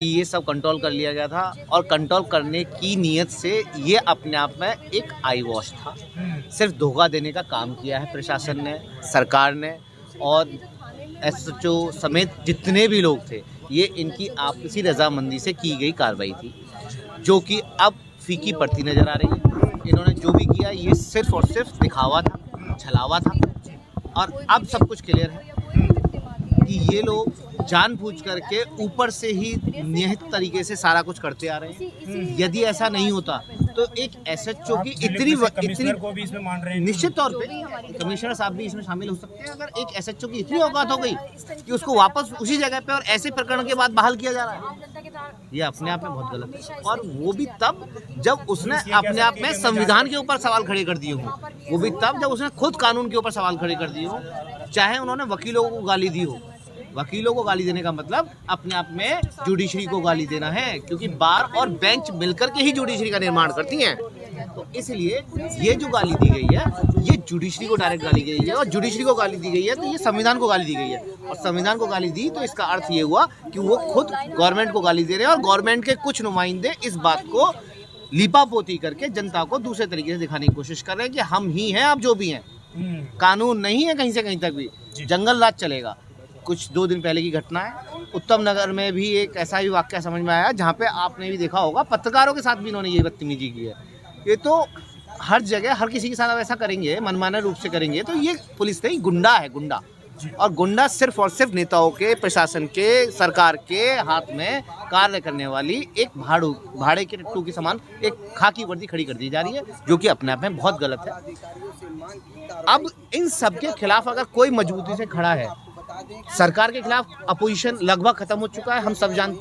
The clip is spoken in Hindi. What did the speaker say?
ये सब कंट्रोल कर लिया गया था और कंट्रोल करने की नीयत से ये अपने आप में एक आई वॉश था। सिर्फ धोखा देने का काम किया है प्रशासन ने, सरकार ने और एसएचओ समेत जितने भी लोग थे। ये इनकी आपसी रजामंदी से की गई कार्रवाई थी, जो कि अब फीकी पड़ती नजर आ रही है। इन्होंने जो भी किया ये सिर्फ और सिर्फ दिखावा था, छलावा था। और अब सब कुछ क्लियर है कि ये लोग जानबूझ करके ऊपर से ही निहित तरीके से सारा कुछ करते आ रहे हैं। यदि ऐसा नहीं होता तो एक एसएचओ की इतनी को भी इसमें मान रहे हैं। निश्चित तौर पे कमिश्नर साहब भी इसमें शामिल हो सकते हैं। अगर एक एसएचओ की इतनी औकात हो गई कि उसको वापस उसी जगह पे और ऐसे प्रकरण के बाद बहाल किया जा रहा है, ये अपने आप में बहुत गलत है। और वो भी तब जब उसने अपने आप में संविधान के ऊपर सवाल खड़े कर दिए हों, वो भी तब जब उसने खुद कानून के ऊपर सवाल खड़े कर दिए हों, चाहे उन्होंने वकीलों को गाली दी हो। वकीलों को गाली देने का मतलब अपने आप में जुडिशरी को गाली देना है, क्योंकि बार और बेंच मिलकर के ही जुडिशरी का निर्माण करती हैं। तो इसलिए ये जो गाली दी गई है ये जुडिशरी को डायरेक्ट गाली गई है, और जुडिशरी को गाली दी गई है तो ये संविधान को गाली दी गई है। और संविधान को गाली दी तो इसका अर्थ ये हुआ कि वो खुद गवर्नमेंट को गाली दे रहे हैं, और गवर्नमेंट के कुछ नुमाइंदे इस बात को लीपापोती करके जनता को दूसरे तरीके से दिखाने की कोशिश कर रहे हैं कि हम ही हैं, अब जो भी हैं। कानून नहीं है कहीं से कहीं तक भी, जंगल राज चलेगा। कुछ 2 दिन पहले की घटना है, उत्तम नगर में भी एक ऐसा ही वाकया समझ में आया, जहाँ पे आपने भी देखा होगा पत्रकारों के साथ भी इन्होंने ये बदतमीजी की है। ये तो हर जगह हर किसी के साथ ऐसा करेंगे, मनमाने रूप से करेंगे, तो ये पुलिस नहीं, गुंडा है, गुंडा। और गुंडा सिर्फ और सिर्फ नेताओं के, प्रशासन के, सरकार के हाथ में कार्य करने वाली एक भाड़े के टट्टू के समान एक खाकी वर्दी खड़ी कर दी जा रही है, जो कि अपने आप में बहुत गलत है। अब इन सब के खिलाफ अगर कोई मजबूती से खड़ा है, सरकार के खिलाफ अपोजिशन लगभग खत्म हो चुका है, हम सब जानते हैं।